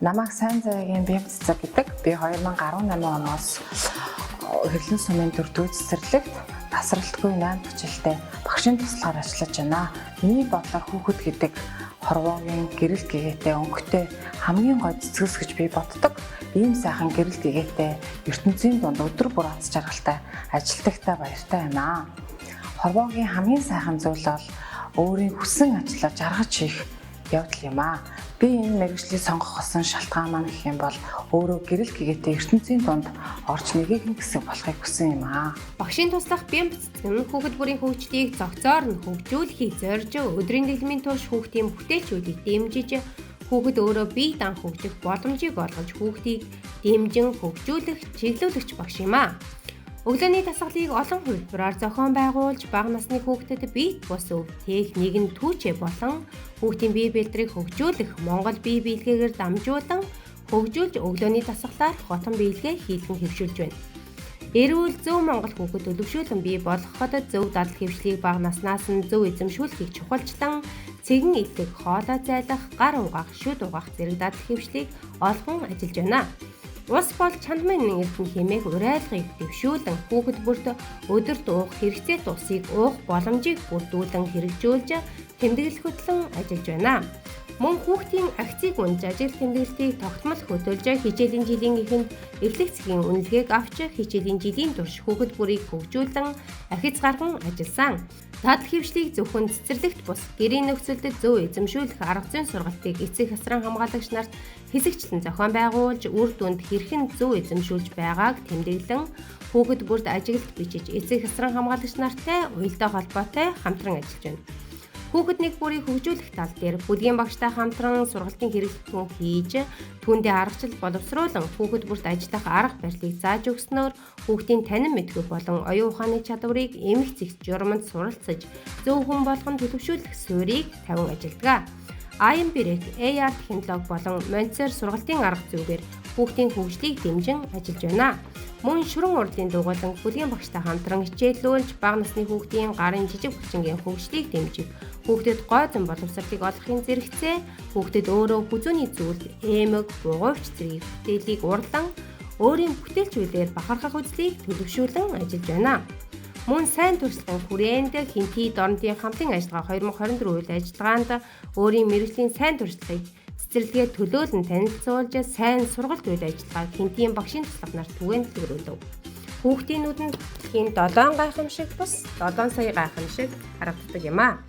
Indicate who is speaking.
Speaker 1: Намайг сайн зайгийн бие цэцэг гэдэг. Би 2018 оноос Хэрлэн сумын 4-р цэцэрлэгт тасралтгүй 8 дахь жилдээ багшийн туслахаар ажиллаж байна. Миний бодлоор хүүхэд гэдэг хорвоогийн гэрэл гэгээтэй өнгөтэй хамгийн гой цэцгэс гэж би боддог. Ийм сайхан гэрэл гэгээтэй ертөнцийн дунд өдөр бүр аз жаргалтай ажилтгахтай баяртай байна. Хорвоогийн хамгийн сайхан зүйл бол өөрийн хүссэн ажлаа жаргаж хийх явдал юм аа. Би энэ мэргэжлийг сонгох гэсэн шалтгаан маань гэх юм бол өөрөө гэрэл гэгээтэй ертөнцийн дунд орж нэгэн хэсэг болохыг хүсэн юм аа.
Speaker 2: Багшийн туслах бямб цэцэг нь хүүхэд бүрийн хөгжлийг зохицоор нь хөгжүүлэхийг зорж өдрийн дэлгмийн турш хүүхдийн бүтээлчүүдийг дэмжиж хүүхэд өөрөө бие дан хөгжих боломжийг олгож хүүхдийг дэмжин хөгжүүлэх чиглүүлэгч багш юм аа. Өглөөний дасгалыг олон хувилбараар зохион байгуулж бага насны хүүхдэд бие бус өв техник нь түүчээ болон хүүхдийн бие бэлтрийг хөгжүүлэх Монгол бие биелгээгээр дамжуулан хөгжүүлж өглөөний дасгалаар хотон биелгээ хийлгэн хэвшүүлж байна. Эрүүл зөв Монгол хүүхэд төлөвшүүлэн бий болгоход зөв дадал хэвшлийг бага наснаас нь зөв эзэмшүүлэхийг чухалчлан цэгэн идэх, хоолой зайлах, гар угаах, шүд угаах зэрэг дадал хэвшлийг олгон ажиллаж байна. Ус бол чанамын эрдэм хэмээх урайлгыг дэвшүүлэн хүүхэд бүрт өдөрт уух хэрэгцээ тусыг уух боломжийг бүрдүүлэн хэрэгжүүлж тэмдэглэл хөтлөн ажиллаж байна. Мөн хүүхдийн акцийг үнж ажил тэмдэглэлтийг тогтмол хөтөлж хичээлийн жилийн эхэнд эхлэх цагийн үнэлгээг авч хичээлийн жилийн турш хүүхэд бүрийг хөгжүүлэн ахиц гарган ажилласан. Дадал хэвшлийг зөвхөн цэцэрлэгт бус гэрийн нөхцөлд зөв эзэмшүүлэх арга зүйн сургалтыг эцэг хасран хамгаалагч нарт хэсэгчлэн зохион байгуулж үр дүнд хэрхэн зөв эзэмшүүлж байгааг тэмдэглэн хүүхэд бүрд ажиглалт бичиж эцэг хасран хамгаалагч нартай уялдаа холбоотой хамтран ажиллаж байна. Хүүхэд нэг бүрийг хөгжүүлэх тал дээр бүлгийн багштай хамтран сургалтын хэрэглэн хийж түүндээ аргачлал боловсруулан хүүхэд бүрт ажиллах арга барилыг зааж өгснөөр хүүхдийн танин мэдгүй болон оюун ухааны чадварыг эмх зэгц журамд суралцаж зөв хүн болгон төлөвшүүлэх суурийг тавин ажилладаг. IMB-ийг AR технологи болон Монтессори сургалтын арга зүйгээр хүүхдийн хөгжлийг дэмжин ажиллаж байна. Мөн шүрэн урдлын дугуйлан бүлгийн багштай хамтран хичээллүүлж бага насны хүүхдийн гарын жижиг хүчингийн хөгжлийг дэмжих, хүүхдэд гой зам боловсролыг олохын зэрэгцээ, хүүхдэд өөрөө хүзүүний зүйлд эмэг, бугуйвч зэрэг бүтээлийг урлан өөрийн бүтээлчүүлээр бахархах үзлийг төлөвшүүлэн ажиллаж байна. Мөн сайн туршлагын хүрээнд хинтий дорнодын хамтын ажиллагаа 2024 үйл ажиллагаанд өөрийн мэргэжлийн сайн туршлагыг цэцэрлэгээ төлөөлөн танилцуулж сайн сургалт үйл ажиллагааг хинтийн багшийн туслах нарт түгээнэлгэрүүлв. Хүүхдийн нүдэнд хийн 7 гайхамшиг бус 7 сая гайхамшиг харагддаг юм аа.